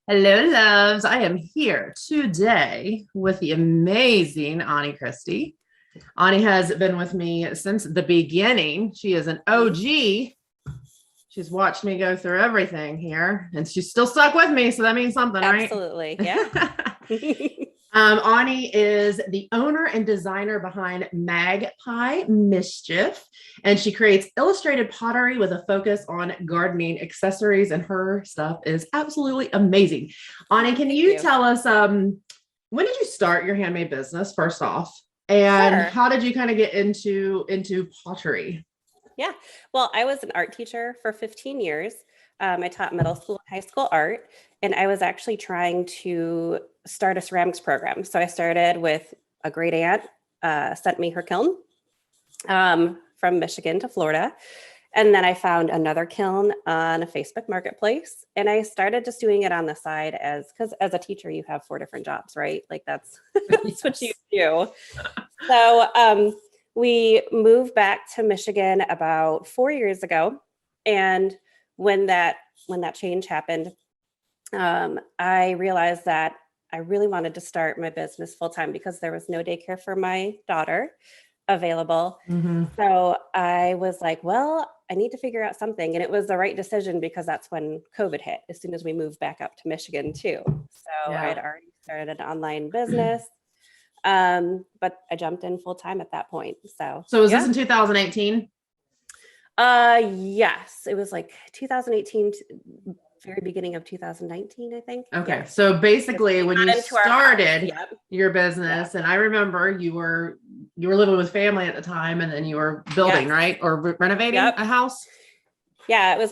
Hello, loves. I am here today with the amazing Anni Christie. Anni has been with me since the beginning. She is an OG. She's watched me go through everything here, and she's still stuck with me, so that means something, right? Absolutely. Yeah. Anni is the owner and designer behind Magpie Mischief, and she creates illustrated pottery with a focus on gardening accessories, and her stuff is absolutely amazing. Anni, can Thank you you. tell us when did you start your handmade business first off? And Sure. how did you kind of get into pottery? Yeah. Well, I was an art teacher for 15 years. I taught middle school and high school art, and I was actually trying to start a ceramics program. So I started with a great aunt, sent me her kiln from Michigan to Florida. And then I found another kiln on a Facebook marketplace, and I started just doing it on the side because as a teacher, you have 4 different jobs, right? Like that's, that's what you Yes. do. So we moved back to Michigan about 4 years ago, and when that when that change happened, I realized that I really wanted to start my business full time because there was no daycare for my daughter available. Mhm. So I was like, well, I need to figure out something. And it was the right decision because that's when COVID hit, as soon as we moved back up to Michigan, too. So I had Yeah. already started an online business, but I jumped in full time at that point. So So was this yeah. in 2018? Yes, it was like 2018, very beginning of 2019, I think. Okay. Yes. So Because basically we when you got into our house. started Yep. your Yep. business, and I remember you were living with family at the time, and then you were building, Yes. right? Or renovating Yep. a house. Yeah,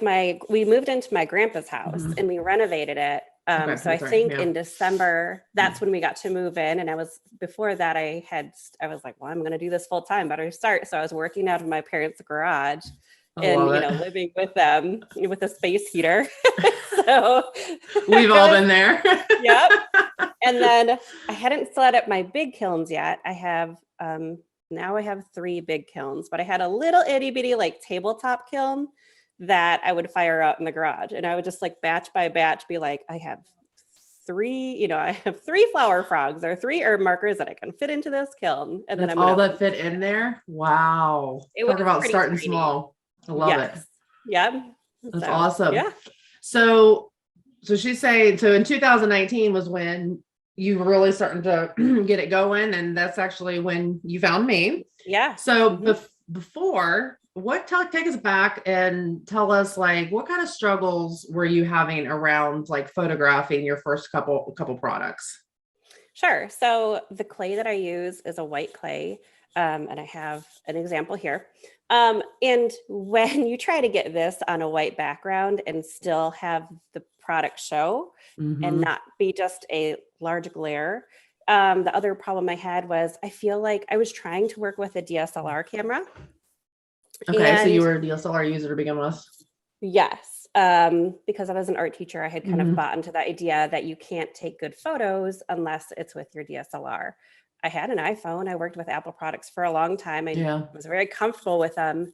we moved into my grandpa's house Mhm. and we renovated it. Okay, So I that's right. think Yeah. in December, that's when we got to move in. And before that, I was like, well, I'm going to do this full time, better start. So I was working out of my parents' garage I and, love it. living with them with a space heater. So We've it all was, been there. yep. And then I hadn't set up my big kilns yet. Now I have 3 big kilns, but I had a little itty bitty like tabletop kiln that I would fire out in the garage. And I would just like batch by batch be like, I have 3 flower frogs or 3 herb markers that I can fit into this kiln. And then That's I'm all gonna that fit in there. Wow. it was Talk about pretty starting tiny. small. I love it. Yes. Yep. That's So awesome. yeah. So she's saying, so in 2019 was when you were really starting to get it going, and that's actually when you found me. Yeah. So Mhm. before, take us back and tell us, like, what kind of struggles were you having around like photographing your first couple products? Sure. So the clay that I use is a white clay, and I have an example here. And when you try to get this on a white background and still have the product show and Mm-hmm. not be just a large glare, the other problem I had was I feel like I was trying to work with a DSLR camera. Okay, so you And were a DSLR user to begin with. yes, because I was an art teacher, I had kind of Mm-hmm. bought into the idea that you can't take good photos unless it's with your DSLR. I had an iPhone. I worked with Apple products for a long time. I Yeah. was very comfortable with them,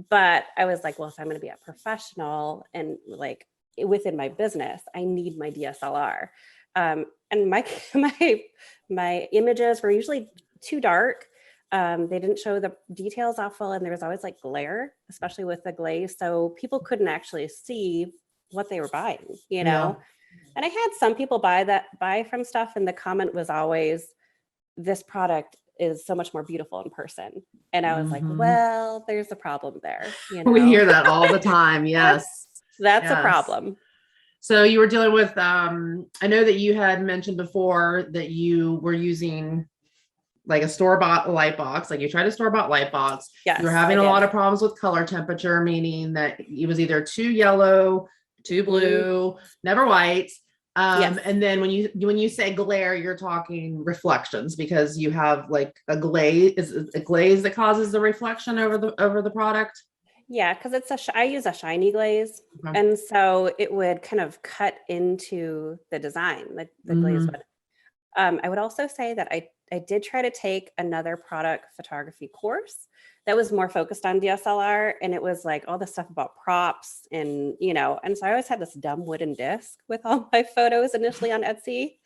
but I was like, well, if I'm going to be a professional and like within my business, I need my DSLR. And my my images were usually too dark. They didn't show the details off well, and there was always like glare, especially with the glaze. So people couldn't actually see what they were buying. Yeah. And I had some people buy from stuff, and the comment was always, this product is so much more beautiful in person. And I was like, Mm-hmm. well, there's a problem there, We hear that all the time. That's Yes. that's a Yes. problem. So you were dealing with, I know that you had mentioned before that you were using like a store-bought light box, like you tried a store-bought light box. You were Yes, I having a lot did. of problems with color temperature, meaning that it was either too yellow, too Mhm. blue, never white. Yes. And then when you say glare, you're talking reflections, because you have like a glaze, is it a glaze that causes the reflection over the product. Yeah, because I use a shiny glaze, Okay. and so it would kind of cut into the design. The glaze Mm-hmm. would. I would also say that did try to take another product photography course that was more focused on DSLR, and it was like all the stuff about props and, you know, and so I always had this dumb wooden disc with all my photos initially on Etsy,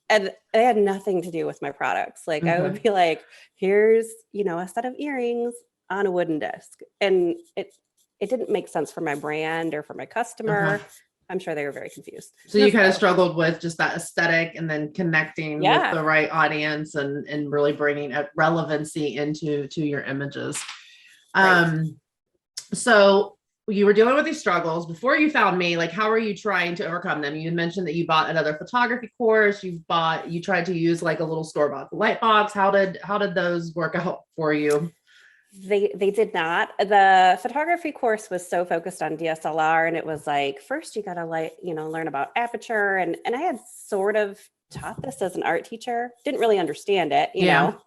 and they had nothing to do with my products. Like I would be like, here's, you know, a set of earrings on a wooden disc, and it didn't make sense for my brand or for my customer. I'm sure they were very confused. So you kind of struggled with just that aesthetic and then connecting with the right audience and really bringing a relevancy into your images. So you were dealing with these struggles before you found me. Like, how are you trying to overcome them? You mentioned that you bought another photography course. You tried to use like a little store-bought light box. How did those work out for you? They did not. The photography course was so focused on DSLR, and it was like, first you got to learn about aperture. And I had sort of taught this as an art teacher, didn't really understand it. You know,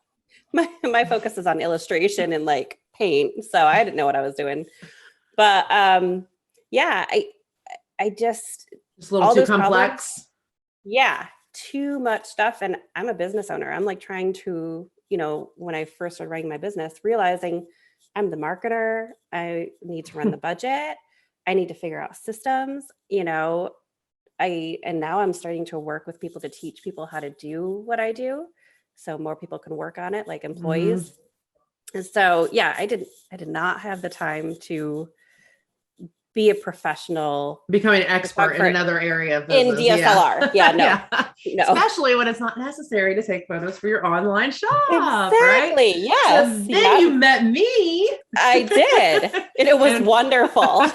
my focus is on illustration and like paint. So I didn't know what I was doing, but I just a little too complex. Too much stuff. And I'm a business owner. I'm like trying to, when I first started running my business, realizing I'm the marketer, I need to run the budget. I need to figure out systems, and now I'm starting to work with people to teach people how to do what I do, so more people can work on it, like employees. And so, I did not have the time to be a professional, becoming an expert in another area of business. In DSLR. No. Especially when it's not necessary to take photos for your online shop. Exactly. Right? Yes. So then you met me. I did. And it was wonderful.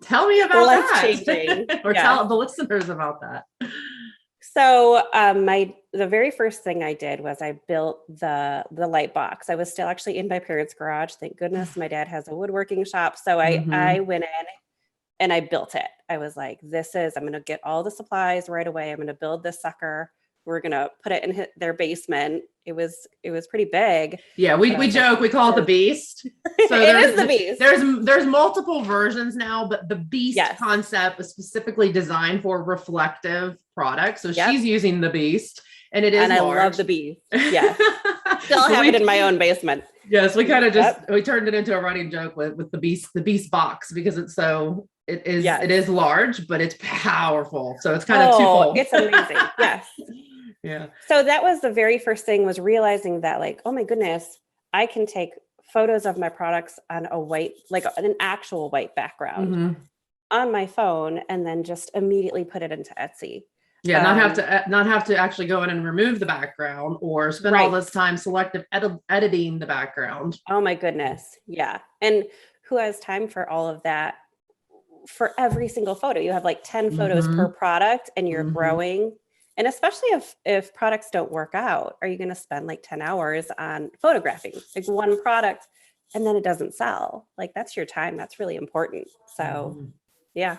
Tell me about Life-changing. Or tell the listeners about that. So the very first thing I did was I built the light box. I was still actually in my parents' garage. Thank goodness my dad has a woodworking shop. So I went in and I built it. I was like, I'm going to get all the supplies right away. I'm going to build this sucker. We're going to put it in their basement. It was pretty big. Yeah. We joke, we call it the Beast. So it is the Beast. There's multiple versions now, but the Beast concept is specifically designed for reflective products. So she's using the Beast, and it is large. I love the Beast. Yes. Still have it in my own basement. Yes. We kind of we turned it into a running joke with the Beast box, because it is large, but it's powerful. So it's kind of twofold. It's amazing. Yes. Yeah. So that was the very first thing, was realizing that, like, oh my goodness, I can take photos of my products on a white, like an actual white background on my phone, and then just immediately put it into Etsy. Yeah. Not have to actually go in and remove the background or spend all this time selective editing the background. Oh my goodness. Yeah. And who has time for all of that? For every single photo, you have like 10 photos per product, and you're growing. And especially if products don't work out, are you going to spend like 10 hours on photographing like one product and then it doesn't sell? Like, that's your time. That's really important. So, yeah.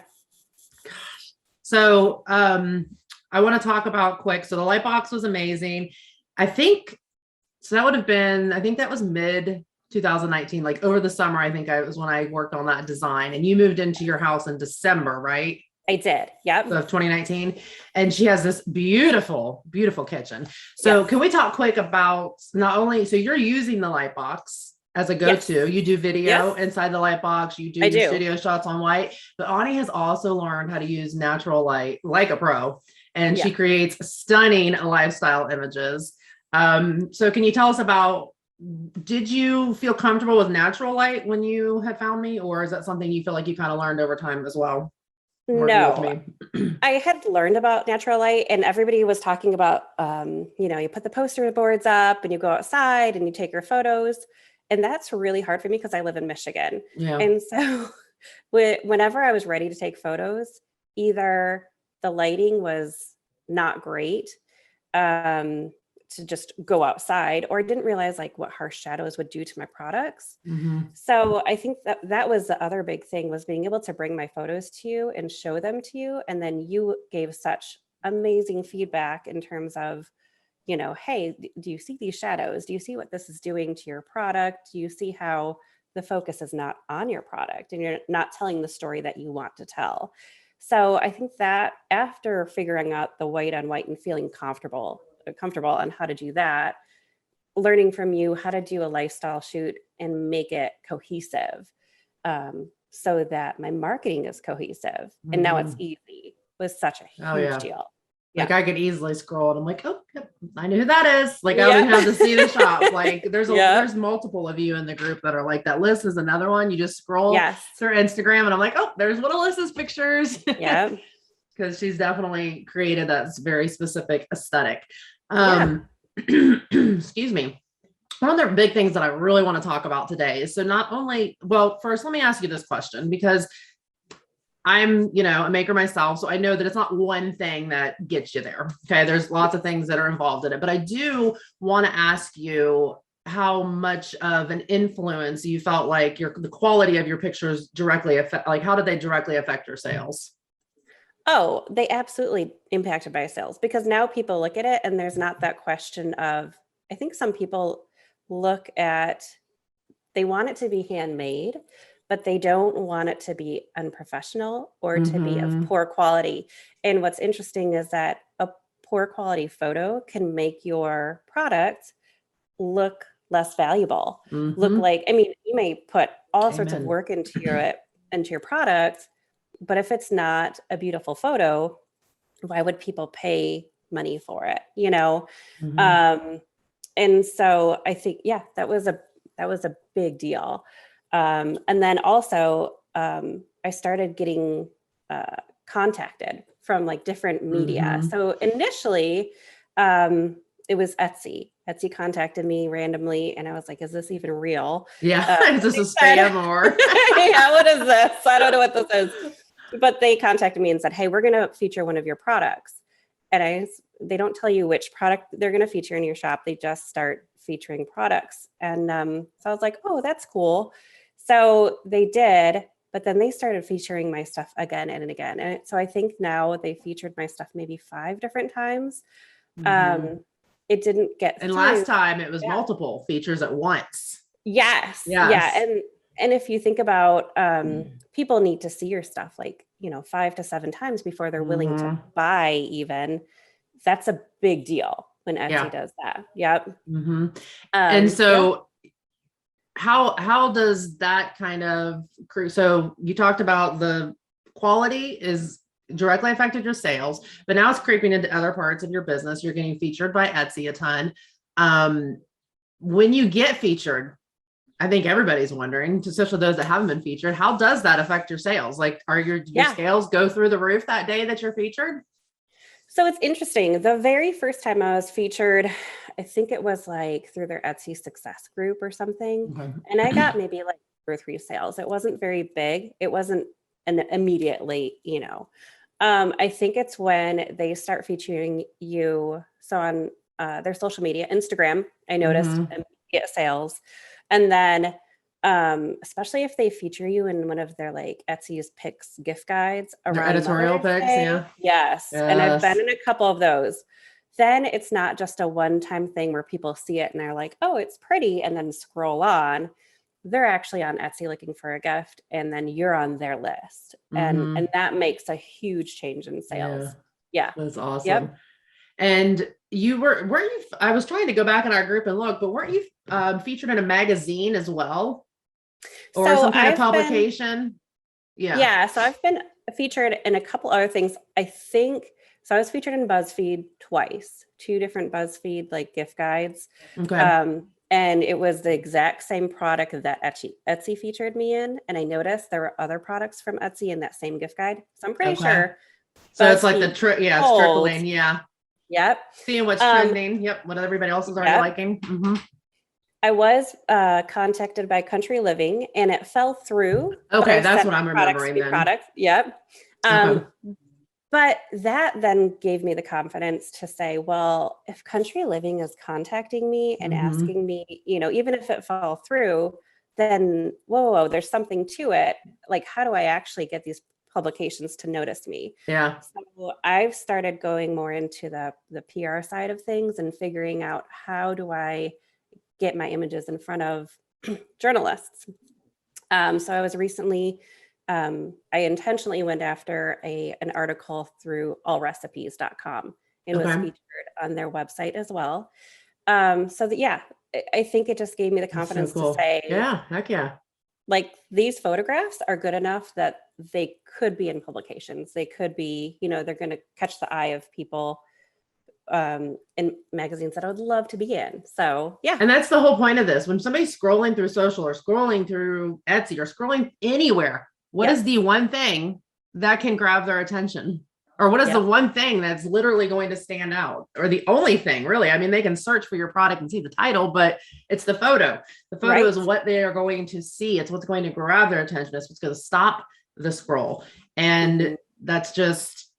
Gosh. So, I want to talk about quick. So the light box was amazing. I think that was mid 2019, like over the summer. I think was when I worked on that design, and you moved into your house in December, right? I did. Yep. Of 2019. And she has this beautiful, beautiful kitchen. So can we talk quick about so you're using the light box as a go-to. You do video inside the light box. You do your studio shots on white, but Anni has also learned how to use natural light like a pro, and she creates stunning lifestyle images. So can you tell us about, did you feel comfortable with natural light when you had found me, or is that something you feel like you kind of learned over time as well? No, I had learned about natural light, and everybody was talking about, you put the poster boards up and you go outside and you take your photos. And that's really hard for me because I live in Michigan. Yeah. And so whenever I was ready to take photos, either the lighting was not great, to just go outside, or I didn't realize like what harsh shadows would do to my products. So I think that was the other big thing, was being able to bring my photos to you and show them to you. And then you gave such amazing feedback in terms of, hey, do you see these shadows? Do you see what this is doing to your product? Do you see how the focus is not on your product and you're not telling the story that you want to tell? So I think that after figuring out the white on white and feeling comfortable on how to do that, learning from you how to do a lifestyle shoot and make it cohesive, so that my marketing is cohesive. And now it's easy, was such a Oh huge yeah. deal. Like Yeah. I could easily scroll and I'm like, oh, yep, I know who that is. Like I don't Yep. even have to see the shop. Like there's Yep. there's multiple of you in the group that are like that. Liz is another one. You just scroll Yes. through Instagram and I'm like, oh, there's one of Liz's pictures. Yeah. Because she's definitely created that very specific aesthetic. Yeah. Excuse me. One of the big things that I really want to talk about today is so not only, well, first, let me ask you this question because I'm, a maker myself. So I know that it's not one thing that gets you there. Okay. There's lots of things that are involved in it, but I do want to ask you how much of an influence you felt like the quality of your pictures directly affect, like how did they directly affect your sales? Oh, they absolutely impacted my sales, because now people look at it and there's not that question of, I think some people they want it to be handmade, but they don't want it to be unprofessional or to be of poor quality. And what's interesting is that a poor quality photo can make your product look less valuable. Look like, I mean, you may put all sorts of work into your product, but if it's not a beautiful photo, why would people pay money for it? And so I think, yeah, that was a big deal. And then also, I started getting contacted from like different media. So initially, it was Etsy. Etsy contacted me randomly, and I was like, "Is this even real?" Yeah, is this a spam or? Yeah, what is this? I don't know what this is. But they contacted me and said, "Hey, we're going to feature one of your products." And they don't tell you which product they're going to feature in your shop. They just start featuring products. And so I was like, "Oh, that's cool." So they did, but then they started featuring my stuff again and again. And so I think now they featured my stuff maybe 5 different times. It didn't get And through. last time it was multiple features at once. Yes. Yeah. And if you think about, people need to see your stuff like, 5 to 7 times before they're willing to buy even. That's a big deal when Etsy does that. Yep. And so how does that kind of, so you talked about the quality is directly affected your sales, but now it's creeping into other parts of your business. You're getting featured by Etsy a ton. When you get featured, I think everybody's wondering, especially those that haven't been featured, how does that affect your sales? Like, are your sales go through the roof that day that you're featured? So it's interesting. The very first time I was featured, I think it was like through their Etsy success group or something. Okay. And I got maybe like 2 or 3 sales. It wasn't very big. It wasn't immediately, I think it's when they start featuring you. So on their social media, Instagram, I noticed immediate sales. And then especially if they feature you in one of their like Etsy's picks gift guides around their editorial Mother's picks. Day. Yeah. Yes. And I've been in a couple of those. Then it's not just a one-time thing where people see it and they're like, oh, it's pretty, and then scroll on. They're actually on Etsy looking for a gift, and then you're on their list. And that makes a huge change in sales. Yeah. That's awesome. Yep. And weren't you, I was trying to go back in our group and look, but weren't you featured in a magazine as well? Or so some kind of publication? Yeah. So I've been featured in a couple other things. I think, so I was featured in BuzzFeed twice, 2 different BuzzFeed like gift guides. Okay. And it was the exact same product that Etsy featured me in. And I noticed there were other products from Etsy in that same gift guide. So I'm pretty sure. So it's like it's trickling. Yeah. Yep. Seeing what's trending. Yep. What everybody else is already liking. I was contacted by Country Living, and it fell through. Okay, that's what I'm remembering then. Products. Yep. But that then gave me the confidence to say, well, if Country Living is contacting me and asking me, even if it fell through, then whoa, there's something to it. Like, how do I actually get these publications to notice me? Yeah. So I've started going more into the PR side of things and figuring out, how do I get my images in front of journalists. So I was recently, I intentionally went after an article through allrecipes.com and was featured on their website as well. So that, I think it just gave me the That's so confidence to cool. say, Yeah, heck yeah. like, these photographs are good enough that they could be in publications. They could be, they're going to catch the eye of people in magazines that I would love to be in. So yeah. And that's the whole point of this. When somebody's scrolling through social or scrolling through Etsy or scrolling anywhere, what is Yep. the one thing that can grab their attention? Or what is the Yep. one thing that's literally going to stand out? Or the only thing, really? I mean, they can search for your product and see the title, but it's the photo. The photo Right. is what they are going to see. It's what's going to grab their attention. It's what's going to stop the scroll. And that's just,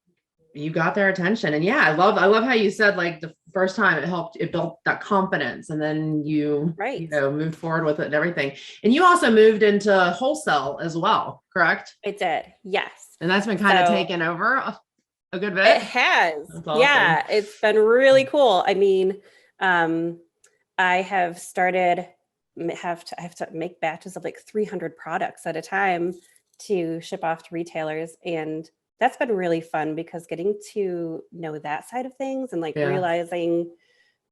you got their attention. And yeah, I love how you said, like, the first time it built that confidence, and then you Right. moved forward with it and everything. And you also moved into wholesale as well, correct? I did. Yes. And that's been kind of So taken over a good bit. it has. That's awesome. Yeah. It's been really cool. I mean, I have started, I have to make batches of like 300 products at a time to ship off to retailers. And that's been really fun because getting to know that side of things and like realizing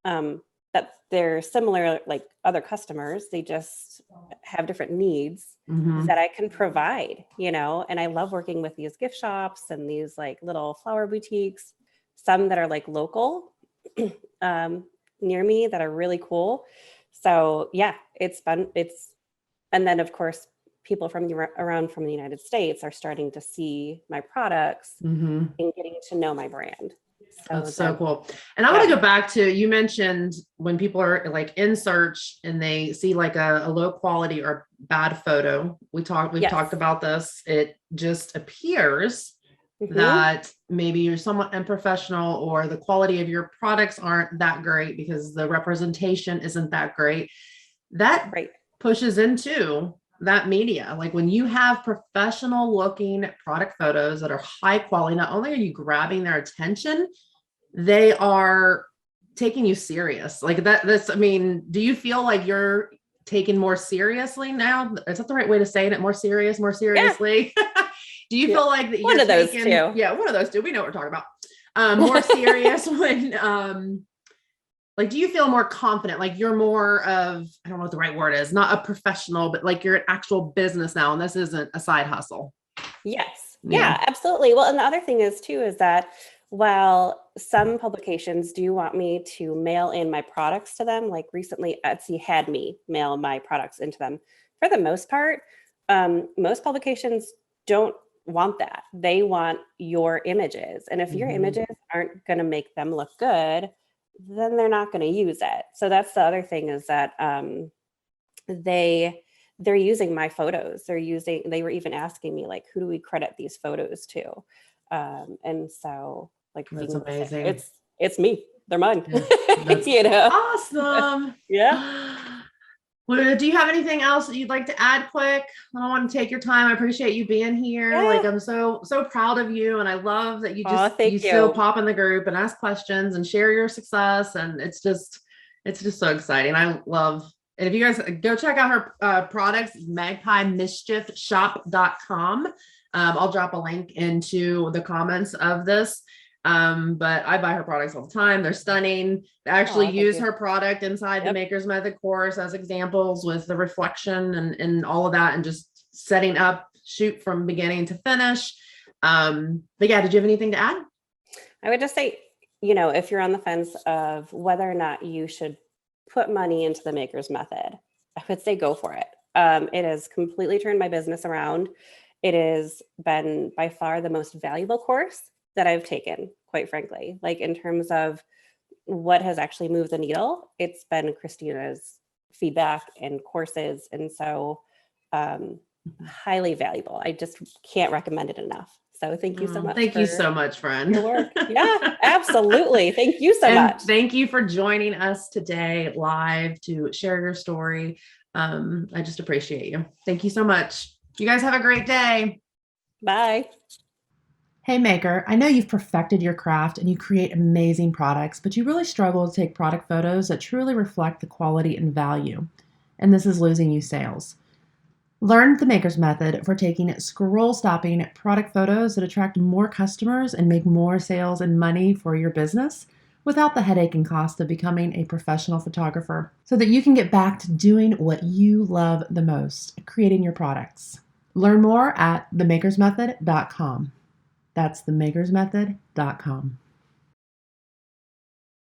that they're similar, like other customers, they just have different needs that I can provide, and I love working with these gift shops and these like little flower boutiques, some that are like local near me that are really cool. So yeah, and then of course, people from around from the United States are starting to see my products and getting to know my brand. So that's so cool. And I want to go back to, you mentioned when people are like in search and they see like a low quality or bad photo. We've talked about this. It just appears that maybe you're somewhat unprofessional, or the quality of your products aren't that great because the representation isn't that great. That pushes into that media. Like when you have professional looking product photos that are high quality, not only are you grabbing their attention, they are taking you serious. Like I mean, do you feel like you're taken more seriously now? Is that the right way to say it? More seriously? Yeah. Do you feel like that one of those two? Yeah, one of those two. We know what we're talking about. More serious when like, do you feel more confident? Like you're more of, I don't know what the right word is, not a professional, but like you're an actual business now, and this isn't a side hustle. Yes. Yeah, absolutely. Well, and the other thing is too, is that while some publications do want me to mail in my products to them, like recently Etsy had me mail my products into them. For the most part, most publications don't want that. They want your images. And if your images aren't going to make them look good, then they're not going to use it. So that's the other thing, is that they're using my photos. They were even asking me, like, who do we credit these photos to? And so, like, that's amazing. It's me. They're mine. That's awesome. Yeah. Well, do you have anything else that you'd like to add quick? I don't want to take your time. I appreciate you being here. Yeah. Like, I'm so proud of you. And I love that you still pop in the group and ask questions and share your success. And it's just so exciting. I love, and if you guys go check out her products, Magpie Mischief shop.com. I'll drop a link into the comments of this. But I buy her products all the time. They're stunning. They actually use her product inside the Maker's Method course as examples with the reflection and all of that, and just setting up shoot from beginning to finish. But yeah, did you have anything to add? I would just say, if you're on the fence of whether or not you should put money into the Maker's Method, I would say go for it. It has completely turned my business around. It has been by far the most valuable course that I've taken, quite frankly. Like, in terms of what has actually moved the needle, it's been Christina's feedback and courses. And so highly valuable. I just can't recommend it enough. So thank you so much. Thank you so much, friend. Your work. Yeah, absolutely. Thank you so much. Thank you for joining us today live to share your story. I just appreciate you. Thank you so much. You guys have a great day. Bye. Hey maker, I know you've perfected your craft and you create amazing products, but you really struggle to take product photos that truly reflect the quality and value. And this is losing you sales. Learn the Maker's Method for taking scroll-stopping product photos that attract more customers and make more sales and money for your business. without the headache and cost of becoming a professional photographer, so that you can get back to doing what you love the most, creating your products. Learn more at themakersmethod.com. That's themakersmethod.com.